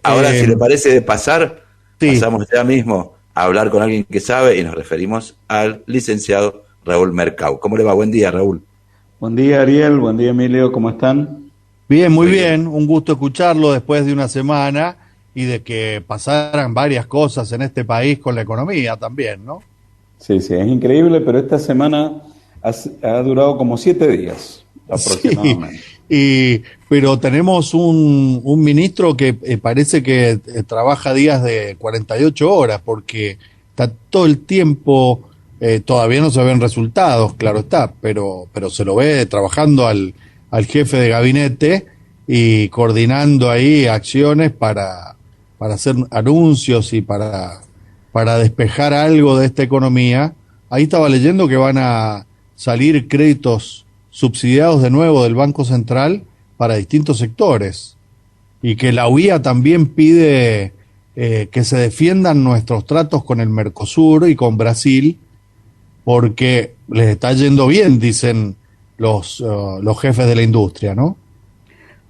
Ahora, si le parece de pasar, Sí, pasamos ya mismo a hablar con alguien que sabe y nos referimos al licenciado Raúl Mercau. ¿Cómo le va? Buen día, Raúl. Buen día, Ariel. Buen día, Emilio. ¿Cómo están? bien, muy Muy bien. bien. Un gusto escucharlo después de una semana y de que pasaran varias cosas en este país con la economía también, ¿no? Sí, sí, es increíble, pero esta semana ha durado como 7 días Sí, aproximadamente. pero tenemos un ministro que parece que trabaja días de 48 horas porque está todo el tiempo, todavía no se ven resultados, claro está, pero se lo ve trabajando al jefe de gabinete y coordinando ahí acciones para hacer anuncios y para despejar algo de esta economía. Ahí estaba leyendo que van a salir créditos subsidiados de nuevo del Banco Central para distintos sectores y que la UIA también pide que se defiendan nuestros tratos con el Mercosur y con Brasil porque les está yendo bien, dicen los jefes de la industria, ¿no?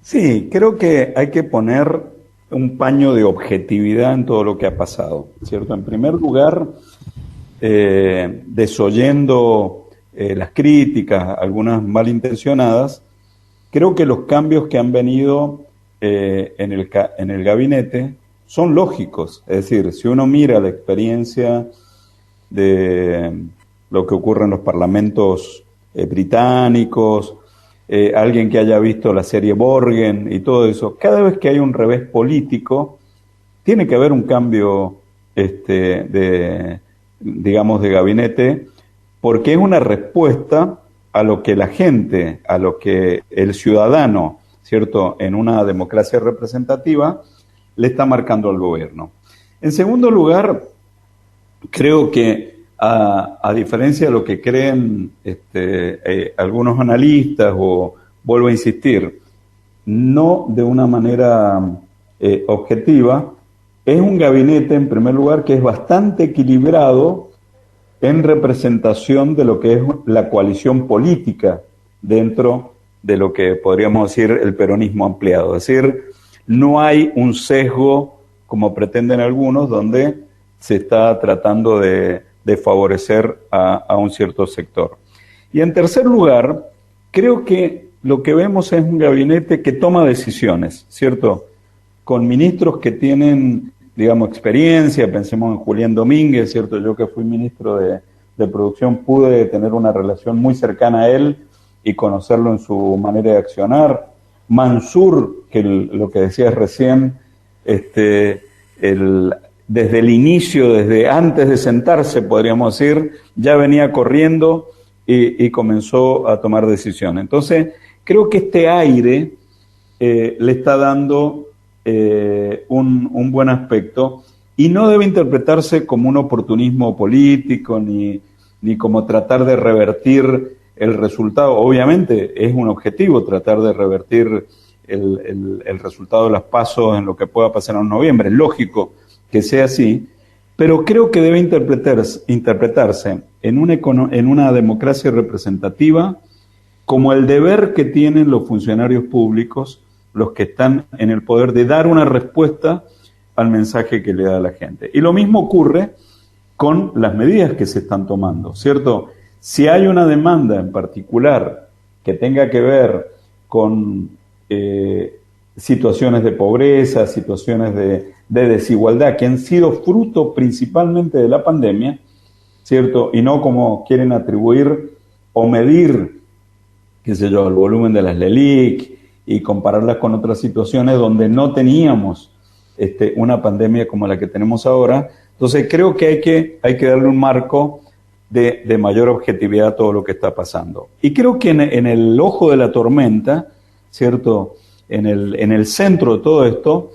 Sí, creo que hay que poner un paño de objetividad en todo lo que ha pasado, ¿cierto? En primer lugar, desoyendo las críticas, algunas malintencionadas, creo que los cambios que han venido en el gabinete son lógicos. Es decir, si uno mira la experiencia de lo que ocurre en los parlamentos británicos, alguien que haya visto la serie Borgen y todo eso, cada vez que hay un revés político, tiene que haber un cambio digamos, de gabinete, porque es una respuesta a lo que la gente, a lo que el ciudadano, ¿cierto?, en una democracia representativa, le está marcando al gobierno. En segundo lugar, creo que a diferencia de lo que creen algunos analistas, o vuelvo a insistir, no de una manera objetiva, es un gabinete, en primer lugar, que es bastante equilibrado en representación de lo que es la coalición política dentro de lo que podríamos decir el peronismo ampliado. Es decir, no hay un sesgo, como pretenden algunos, donde se está tratando de favorecer a un cierto sector. Y en tercer lugar, creo que lo que vemos es un gabinete que toma decisiones, ¿cierto? Con ministros que tienen, digamos, experiencia. Pensemos en Julián Domínguez, ¿cierto? Yo que fui ministro de Producción pude tener una relación muy cercana a él y conocerlo en su manera de accionar. Mansur, que lo que decías recién, desde el inicio, desde antes de sentarse, podríamos decir, ya venía corriendo y comenzó a tomar decisiones. Entonces, creo que este aire le está dando un buen aspecto y no debe interpretarse como un oportunismo político ni como tratar de revertir el resultado. Obviamente es un objetivo tratar de revertir el resultado de los pasos en lo que pueda pasar en noviembre. Es lógico que sea así, pero creo que debe interpretarse en una democracia representativa como el deber que tienen los funcionarios públicos, los que están en el poder, de dar una respuesta al mensaje que le da a la gente. Y lo mismo ocurre con las medidas que se están tomando, ¿cierto? Si hay una demanda en particular que tenga que ver con situaciones de pobreza, situaciones de desigualdad, que han sido fruto principalmente de la pandemia, ¿cierto? Y no como quieren atribuir o medir, qué sé yo, el volumen de las LELIC y compararlas con otras situaciones donde no teníamos una pandemia como la que tenemos ahora. Entonces creo que hay que darle un marco de mayor objetividad a todo lo que está pasando. Y creo que en el ojo de la tormenta, ¿cierto?, en el centro de todo esto,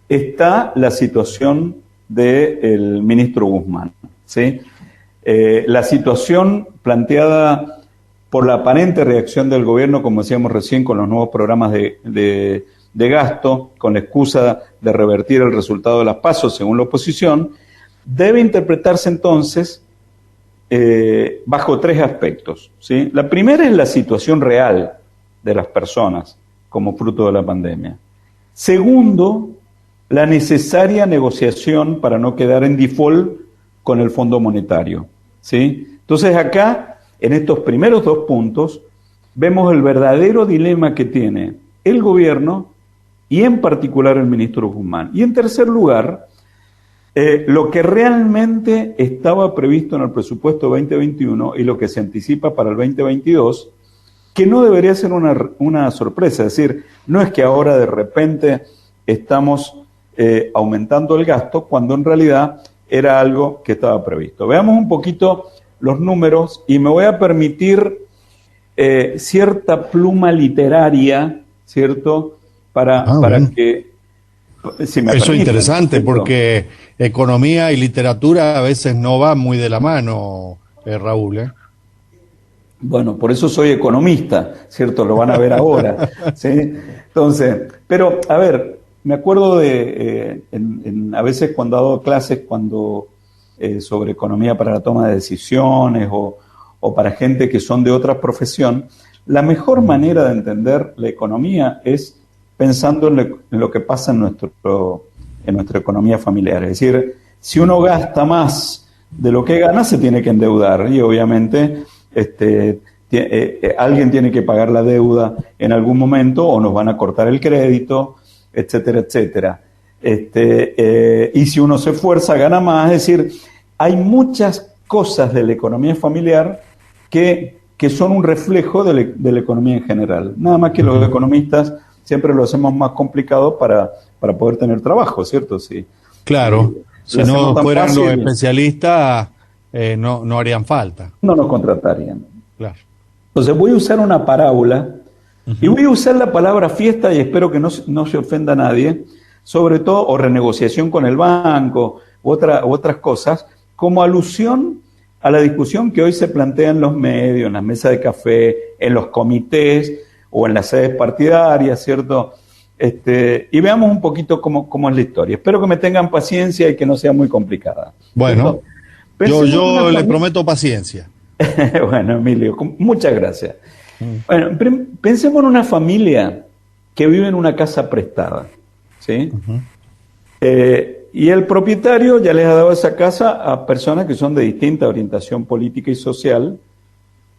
está la situación del ministro Guzmán, ¿sí? La situación planteada por la aparente reacción del gobierno, como decíamos recién, con los nuevos programas de gasto, con la excusa de revertir el resultado de las PASO, según la oposición, debe interpretarse entonces bajo tres aspectos, ¿sí? La primera es la situación real de las personas como fruto de la pandemia. Segundo, la necesaria negociación para no quedar en default con el Fondo Monetario, ¿sí? Entonces acá, en estos primeros dos puntos, vemos el verdadero dilema que tiene el gobierno y en particular el ministro Guzmán. Y en tercer lugar, lo que realmente estaba previsto en el presupuesto 2021 y lo que se anticipa para el 2022, que no debería ser una sorpresa. Es decir, no es que ahora de repente estamos aumentando el gasto cuando en realidad era algo que estaba previsto. Veamos un poquito los números y me voy a permitir cierta pluma literaria, ¿cierto? Para que... Si me Eso es permiten, interesante, ¿cierto? porque economía y literatura a veces no van muy de la mano, Raúl, ¿eh? Bueno, por eso soy economista, ¿cierto? Lo van a ver ahora, ¿sí? Entonces, pero, a ver, me acuerdo de, a veces cuando he dado clases sobre economía para la toma de decisiones o para gente que son de otra profesión, la mejor manera de entender la economía es pensando en lo que pasa en nuestra economía familiar. Es decir, si uno gasta más de lo que gana, se tiene que endeudar y obviamente alguien tiene que pagar la deuda en algún momento o nos van a cortar el crédito, etcétera, etcétera. Y si uno se esfuerza, gana más. Es decir, hay muchas cosas de la economía familiar que son un reflejo de la economía en general. Nada más que los economistas siempre lo hacemos más complicado para poder tener trabajo, ¿cierto? Sí. Claro, si no fueran fácil, los especialistas, no harían falta. No nos contratarían. Claro. Entonces voy a usar una parábola y voy a usar la palabra fiesta y espero que no se ofenda a nadie, sobre todo, o renegociación con el banco, otras cosas, como alusión a la discusión que hoy se plantea en los medios, en las mesas de café, en los comités o en las sedes partidarias, ¿cierto? Y veamos un poquito cómo es la historia. Espero que me tengan paciencia y que no sea muy complicada. Bueno, yo le prometo paciencia. Bueno, Emilio, muchas gracias. Bueno, pensemos en una familia que vive en una casa prestada, ¿sí? Y el propietario ya les ha dado esa casa a personas que son de distinta orientación política y social,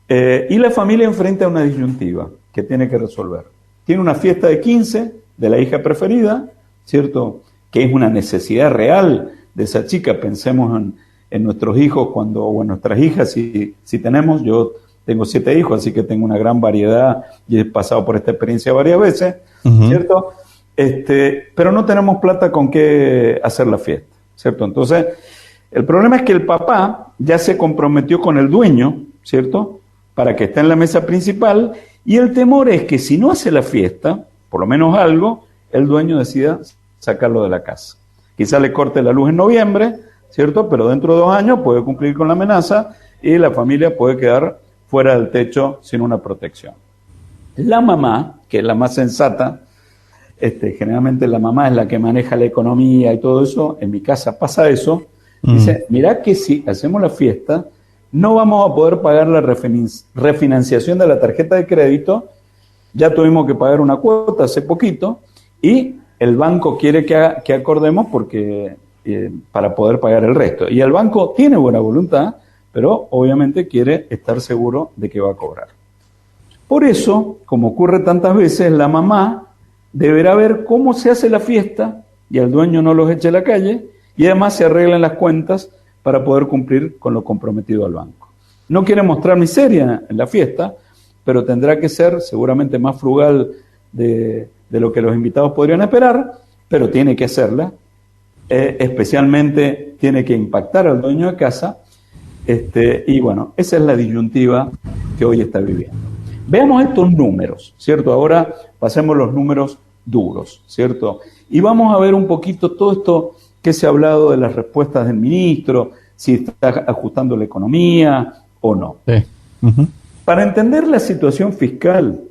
y la familia enfrenta una disyuntiva que tiene que resolver. Tiene una fiesta de 15 de la hija preferida, ¿cierto? Que es una necesidad real de esa chica. Pensemos en nuestros hijos o en nuestras hijas, si tenemos. Yo tengo 7 hijos, así que tengo una gran variedad y he pasado por esta experiencia varias veces, ¿cierto? Pero no tenemos plata con qué hacer la fiesta, ¿cierto? Entonces, el problema es que el papá ya se comprometió con el dueño, ¿cierto? Para que esté en la mesa principal, y el temor es que si no hace la fiesta, por lo menos algo, el dueño decida sacarlo de la casa. Quizá le corte la luz en noviembre, ¿cierto? Pero dentro de 2 años puede cumplir con la amenaza y la familia puede quedar fuera del techo sin una protección. La mamá, que es la más sensata, generalmente la mamá es la que maneja la economía y todo eso, en mi casa pasa eso, dice, mirá que si hacemos la fiesta, no vamos a poder pagar la refinanciación de la tarjeta de crédito, ya tuvimos que pagar una cuota hace poquito, y el banco quiere que acordemos porque para poder pagar el resto. Y el banco tiene buena voluntad, pero obviamente quiere estar seguro de que va a cobrar. Por eso, como ocurre tantas veces, la mamá deberá ver cómo se hace la fiesta y el dueño no los eche a la calle, y además se arreglan las cuentas para poder cumplir con lo comprometido al banco. No quiere mostrar miseria en la fiesta, pero tendrá que ser seguramente más frugal de lo que los invitados podrían esperar, pero tiene que hacerla, especialmente tiene que impactar al dueño de casa, y bueno, esa es la disyuntiva que hoy está viviendo. Veamos estos números, ¿cierto? Ahora pasemos los números duros, ¿cierto? Y vamos a ver un poquito todo esto que se ha hablado de las respuestas del ministro, si está ajustando la economía o no. Sí. Para entender la situación fiscal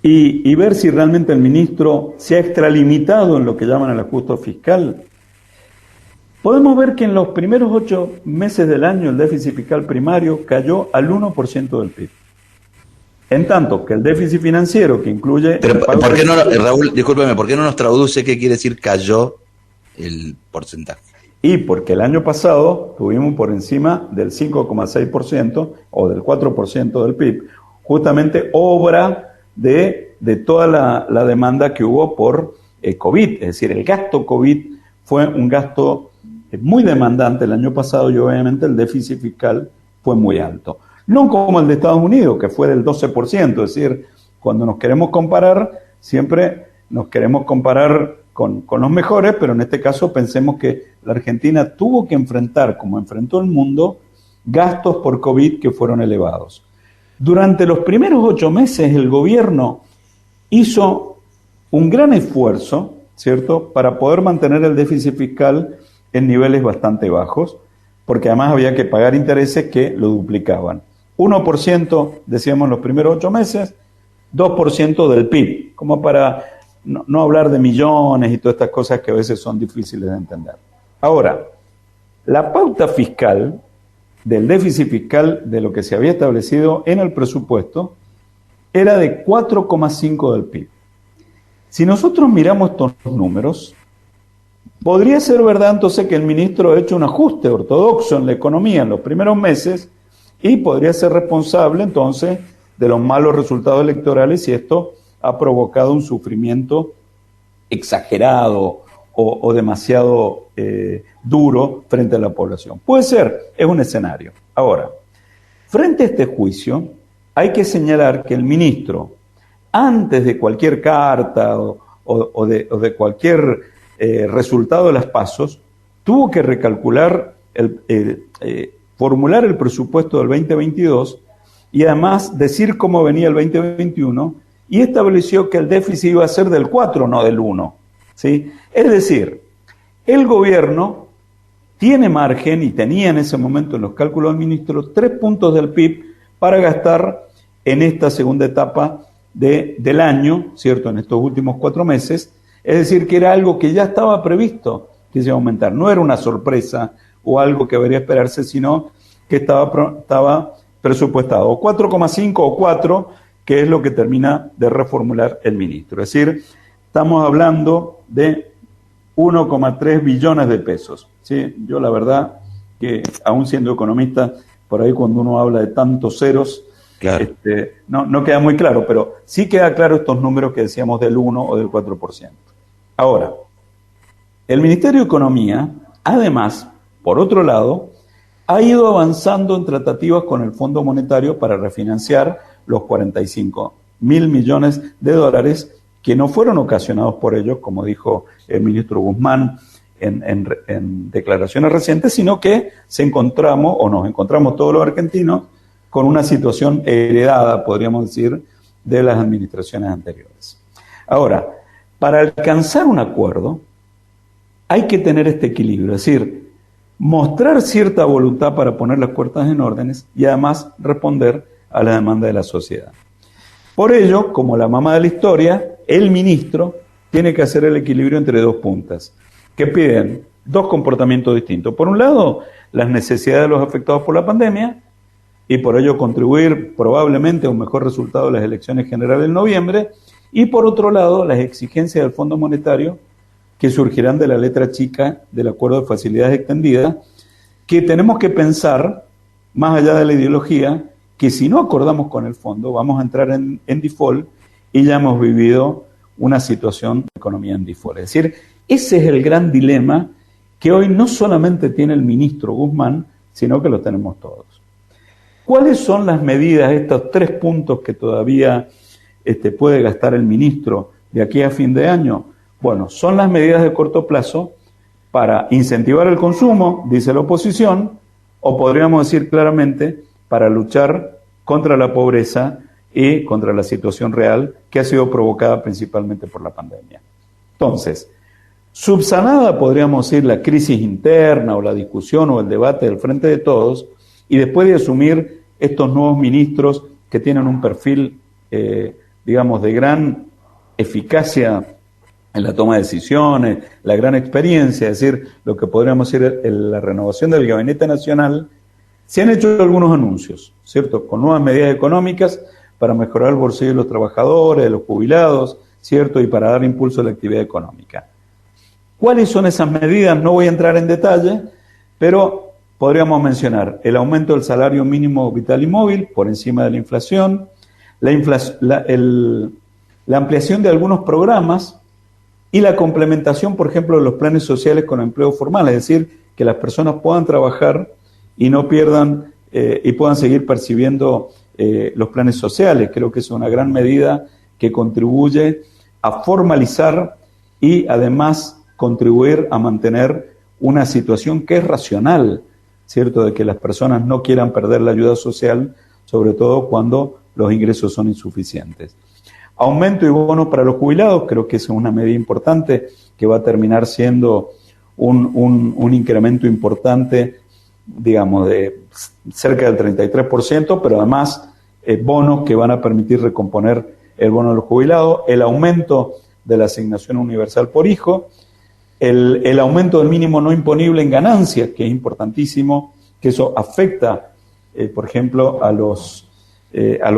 y ver si realmente el ministro se ha extralimitado en lo que llaman el ajuste fiscal, podemos ver que en los primeros 8 meses del año el déficit fiscal primario cayó al 1% del PIB. En tanto que el déficit financiero, que incluye... Pero, ¿por qué no, Raúl, discúlpeme, ¿por qué no nos traduce qué quiere decir cayó el porcentaje? Y porque el año pasado tuvimos por encima del 5,6% o del 4% del PIB, justamente obra de toda la demanda que hubo por COVID. Es decir, el gasto COVID fue un gasto muy demandante el año pasado y obviamente el déficit fiscal fue muy alto. No como el de Estados Unidos, que fue del 12%, es decir, cuando nos queremos comparar, siempre nos queremos comparar con los mejores, pero en este caso pensemos que la Argentina tuvo que enfrentar, como enfrentó el mundo, gastos por COVID que fueron elevados. Durante los primeros 8 meses el gobierno hizo un gran esfuerzo, ¿cierto?, para poder mantener el déficit fiscal en niveles bastante bajos, porque además había que pagar intereses que lo duplicaban. 1%, decíamos, en los primeros 8 meses, 2% del PIB, como para no hablar de millones y todas estas cosas que a veces son difíciles de entender. Ahora, la pauta fiscal del déficit fiscal de lo que se había establecido en el presupuesto era de 4,5 del PIB. Si nosotros miramos estos números, podría ser verdad entonces que el ministro ha hecho un ajuste ortodoxo en la economía en los primeros meses y podría ser responsable entonces de los malos resultados electorales si esto ha provocado un sufrimiento exagerado o demasiado duro frente a la población. Puede ser, es un escenario. Ahora, frente a este juicio, hay que señalar que el ministro, antes de cualquier carta o de cualquier resultado de las pasos, tuvo que recalcular, formular el presupuesto del 2022 y además decir cómo venía el 2021 y estableció que el déficit iba a ser del 4, no del 1. ¿Sí? Es decir, el gobierno tiene margen y tenía en ese momento en los cálculos del ministro 3 puntos del PIB para gastar en esta segunda etapa del año, ¿cierto?, en estos últimos 4 meses. Es decir, que era algo que ya estaba previsto que se iba a aumentar. No era una sorpresa o algo que debería esperarse, sino que estaba presupuestado. 4,5 o 4, que es lo que termina de reformular el ministro. Es decir, estamos hablando de 1,3 billones de pesos. ¿Sí? Yo la verdad que, aún siendo economista, por ahí cuando uno habla de tantos ceros, claro, no queda muy claro, pero sí queda claro estos números que decíamos del 1 o del 4%. Ahora, el Ministerio de Economía, además, por otro lado, ha ido avanzando en tratativas con el Fondo Monetario para refinanciar los 45.000 millones de dólares que no fueron ocasionados por ellos, como dijo el ministro Guzmán en declaraciones recientes, sino que nos encontramos todos los argentinos con una situación heredada, podríamos decir, de las administraciones anteriores. Ahora, para alcanzar un acuerdo hay que tener este equilibrio, es decir, mostrar cierta voluntad para poner las puertas en órdenes y además responder a la demanda de la sociedad. Por ello, como la mamá de la historia, el ministro tiene que hacer el equilibrio entre dos puntas, que piden dos comportamientos distintos. Por un lado, las necesidades de los afectados por la pandemia, y por ello contribuir probablemente a un mejor resultado de las elecciones generales en noviembre, y por otro lado, las exigencias del Fondo Monetario que surgirán de la letra chica del Acuerdo de Facilidades Extendidas, que tenemos que pensar, más allá de la ideología, que si no acordamos con el fondo, vamos a entrar en default y ya hemos vivido una situación de economía en default. Es decir, ese es el gran dilema que hoy no solamente tiene el ministro Guzmán, sino que lo tenemos todos. ¿Cuáles son las medidas, estos 3 puntos que todavía puede gastar el ministro de aquí a fin de año? Bueno, son las medidas de corto plazo para incentivar el consumo, dice la oposición, o podríamos decir claramente para luchar contra la pobreza y contra la situación real que ha sido provocada principalmente por la pandemia. Entonces, subsanada podríamos decir la crisis interna o la discusión o el debate del Frente de Todos, y después de asumir estos nuevos ministros que tienen un perfil, digamos, de gran eficacia en la toma de decisiones, la gran experiencia, es decir, lo que podríamos decir la renovación del Gabinete Nacional, se han hecho algunos anuncios, ¿cierto?, con nuevas medidas económicas para mejorar el bolsillo de los trabajadores, de los jubilados, ¿cierto? Y para dar impulso a la actividad económica. ¿Cuáles son esas medidas? No voy a entrar en detalle, pero podríamos mencionar el aumento del salario mínimo vital y móvil por encima de la inflación, la ampliación de algunos programas y la complementación, por ejemplo, de los planes sociales con empleo formal, es decir, que las personas puedan trabajar y no pierdan y puedan seguir percibiendo los planes sociales. Creo que es una gran medida que contribuye a formalizar y además contribuir a mantener una situación que es racional, ¿cierto? De que las personas no quieran perder la ayuda social, sobre todo cuando los ingresos son insuficientes. Aumento y bono para los jubilados, creo que es una medida importante que va a terminar siendo un incremento importante, digamos, de cerca del 33%, pero además bonos que van a permitir recomponer el bono de los jubilados, el aumento de la asignación universal por hijo, el aumento del mínimo no imponible en ganancias, que es importantísimo, que eso afecta, por ejemplo, a los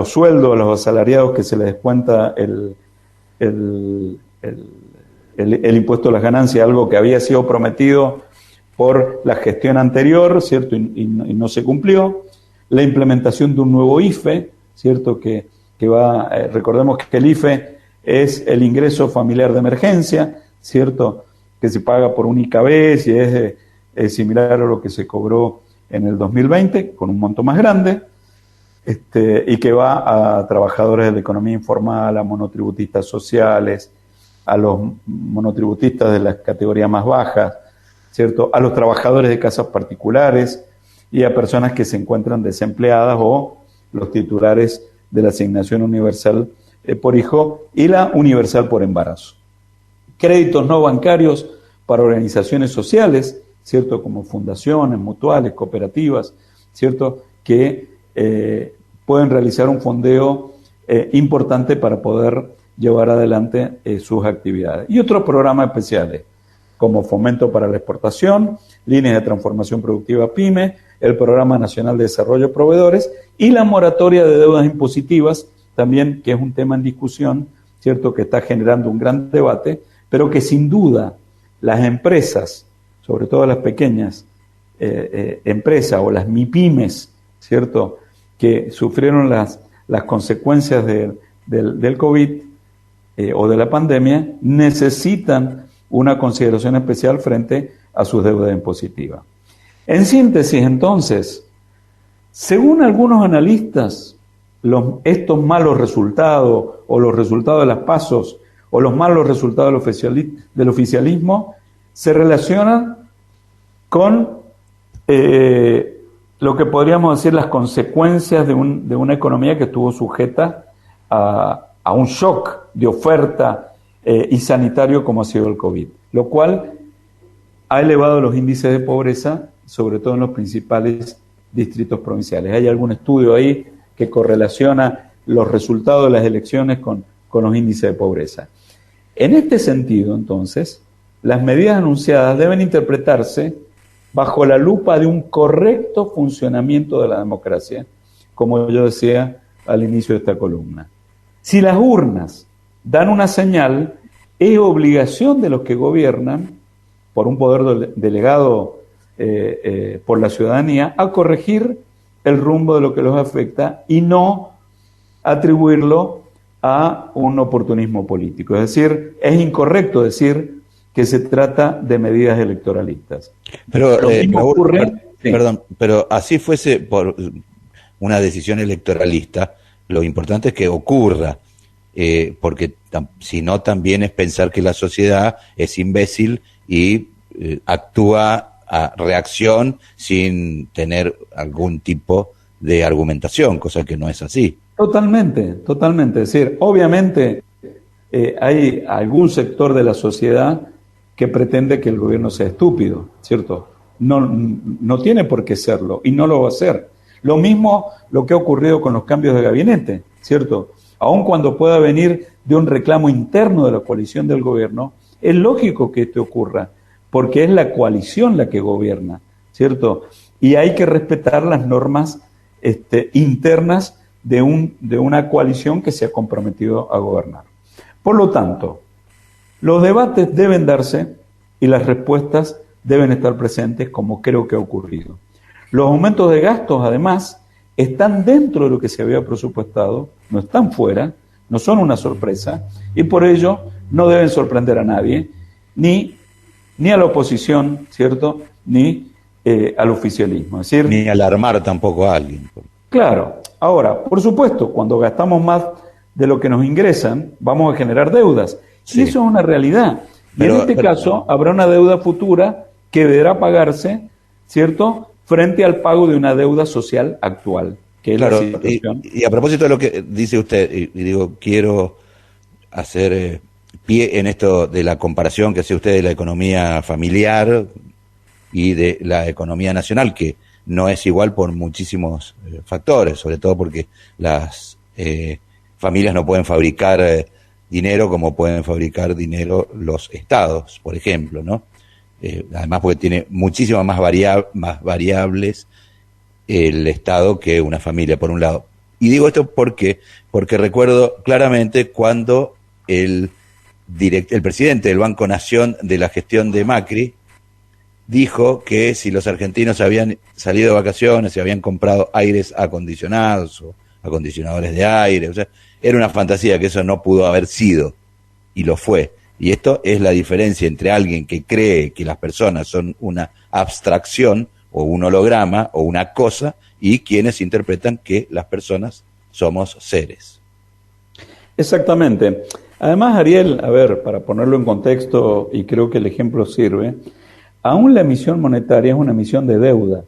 sueldos, a los asalariados que se les descuenta el impuesto a las ganancias, algo que había sido prometido por la gestión anterior, ¿cierto? Y no se cumplió. La implementación de un nuevo IFE, ¿cierto? Que recordemos que el IFE es el ingreso familiar de emergencia, ¿cierto? Que se paga por única vez y es similar a lo que se cobró en el 2020, con un monto más grande, y que va a trabajadores de la economía informal, a monotributistas sociales, a los monotributistas de las categorías más bajas, ¿cierto? A los trabajadores de casas particulares y a personas que se encuentran desempleadas o los titulares de la asignación universal por hijo y la universal por embarazo. Créditos no bancarios para organizaciones sociales, ¿cierto? Como fundaciones, mutuales, cooperativas, ¿cierto? Que pueden realizar un fondeo importante para poder llevar adelante sus actividades. Y otros programas especiales, como Fomento para la Exportación, Líneas de Transformación Productiva PYME, el Programa Nacional de Desarrollo de Proveedores y la moratoria de deudas impositivas, también que es un tema en discusión, ¿cierto? Que está generando un gran debate, pero que sin duda las empresas, sobre todo las pequeñas empresas o las MIPYMES, ¿cierto? Que sufrieron las consecuencias del COVID o de la pandemia, necesitan una consideración especial frente a sus deudas impositivas. En síntesis, entonces, según algunos analistas, estos malos resultados o los resultados de las PASOs o los malos resultados del oficialismo se relacionan con lo que podríamos decir las consecuencias de una economía que estuvo sujeta a un shock de oferta y sanitario como ha sido el COVID, lo cual ha elevado los índices de pobreza, sobre todo en los principales distritos provinciales. Hay algún estudio ahí que correlaciona los resultados de las elecciones con los índices de pobreza. En este sentido, entonces, las medidas anunciadas deben interpretarse bajo la lupa de un correcto funcionamiento de la democracia, como yo decía al inicio de esta columna. Si las urnas dan una señal, es obligación de los que gobiernan, por un poder delegado por la ciudadanía, a corregir el rumbo de lo que los afecta y no atribuirlo a un oportunismo político. Es decir, es incorrecto decir que se trata de medidas electoralistas. Pero, perdón, pero así fuese por una decisión electoralista, lo importante es que ocurra, porque si no también es pensar que la sociedad es imbécil y actúa a reacción sin tener algún tipo de argumentación, cosa que no es así. Totalmente, totalmente. Es decir, obviamente hay algún sector de la sociedad que pretende que el gobierno sea estúpido, ¿cierto? No tiene por qué serlo y no lo va a hacer. Lo mismo lo que ha ocurrido con los cambios de gabinete, ¿cierto? Aun cuando pueda venir de un reclamo interno de la coalición del gobierno, es lógico que esto ocurra, porque es la coalición la que gobierna, ¿cierto? Y hay que respetar las normas internas de una coalición que se ha comprometido a gobernar. Por lo tanto, los debates deben darse y las respuestas deben estar presentes, como creo que ha ocurrido. Los aumentos de gastos, además, están dentro de lo que se había presupuestado, no están fuera, no son una sorpresa, y por ello no deben sorprender a nadie, ni a la oposición, ¿cierto?, ni al oficialismo. Es decir, ni alarmar tampoco a alguien. Claro. Ahora, por supuesto, cuando gastamos más de lo que nos ingresan, vamos a generar deudas. Sí. Y eso es una realidad. Y en este caso habrá una deuda futura que deberá pagarse, ¿cierto?, frente al pago de una deuda social actual, que es la situación. Y a propósito de lo que dice usted, y digo, quiero hacer pie en esto de la comparación que hace usted de la economía familiar y de la economía nacional, que no es igual por muchísimos factores, sobre todo porque las familias no pueden fabricar dinero como pueden fabricar dinero los estados, por ejemplo, ¿no? Además porque tiene muchísimas más variables el estado que una familia, por un lado. Y digo esto porque recuerdo claramente cuando el presidente del Banco Nación de la gestión de Macri dijo que si los argentinos habían salido de vacaciones, se habían comprado aires acondicionados o acondicionadores de aire, o sea, era una fantasía, que eso no pudo haber sido, y lo fue. Y esto es la diferencia entre alguien que cree que las personas son una abstracción o un holograma o una cosa, y quienes interpretan que las personas somos seres. Exactamente. Además, Ariel, a ver, para ponerlo en contexto, y creo que el ejemplo sirve, aún la emisión monetaria es una emisión de deuda,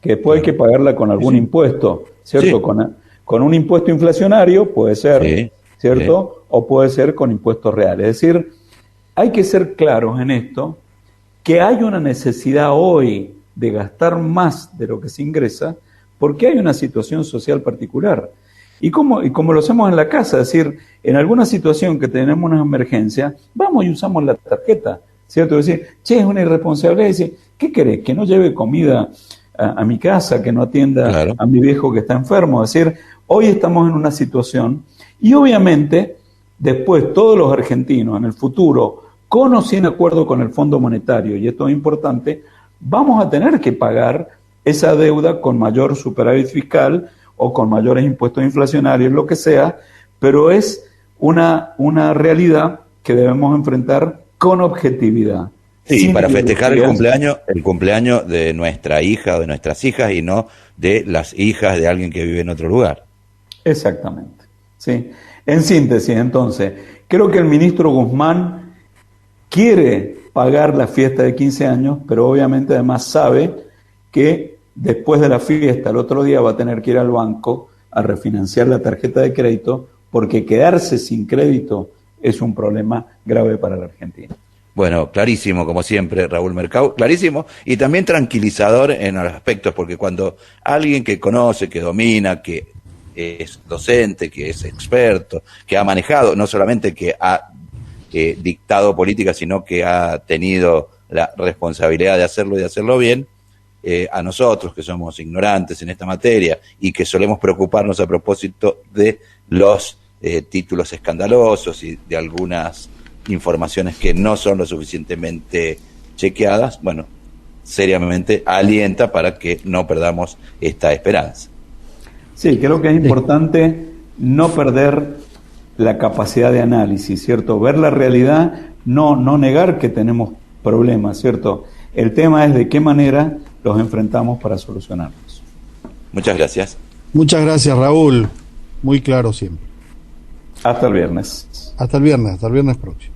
que después hay que pagarla con algún impuesto, ¿cierto? Sí. Con un impuesto inflacionario puede ser, ¿cierto? Sí. O puede ser con impuestos reales. Es decir, hay que ser claros en esto, que hay una necesidad hoy de gastar más de lo que se ingresa, porque hay una situación social particular. Y como lo hacemos en la casa, es decir, en alguna situación que tenemos una emergencia, vamos y usamos la tarjeta, ¿cierto? Es decir, che, es una irresponsabilidad, decir, ¿qué querés? Que no lleve comida a mi casa, que no atienda a mi viejo que está enfermo. Es decir, hoy estamos en una situación, y obviamente, después todos los argentinos en el futuro, con o sin acuerdo con el Fondo Monetario, y esto es importante, vamos a tener que pagar esa deuda con mayor superávit fiscal o con mayores impuestos inflacionarios, lo que sea, pero es una realidad que debemos enfrentar con objetividad. Sí, para festejar el cumpleaños de nuestra hija o de nuestras hijas, y no de las hijas de alguien que vive en otro lugar. Exactamente. Sí. En síntesis, entonces, creo que el ministro Guzmán quiere pagar la fiesta de 15 años, pero obviamente además sabe que después de la fiesta, el otro día va a tener que ir al banco a refinanciar la tarjeta de crédito, porque quedarse sin crédito es un problema grave para la Argentina. Bueno, clarísimo, como siempre, Raúl Mercado, clarísimo, y también tranquilizador en los aspectos, porque cuando alguien que conoce, que domina, que es docente, que es experto, que ha manejado, no solamente que ha dictado política, sino que ha tenido la responsabilidad de hacerlo y de hacerlo bien, a nosotros que somos ignorantes en esta materia y que solemos preocuparnos a propósito de los títulos escandalosos y de algunas informaciones que no son lo suficientemente chequeadas, bueno, seriamente alienta para que no perdamos esta esperanza. Sí, creo que es importante no perder la capacidad de análisis, ¿cierto? Ver la realidad, no negar que tenemos problemas, ¿cierto? El tema es de qué manera los enfrentamos para solucionarlos. Muchas gracias. Muchas gracias, Raúl. Muy claro siempre. Hasta el viernes. Hasta el viernes próximo.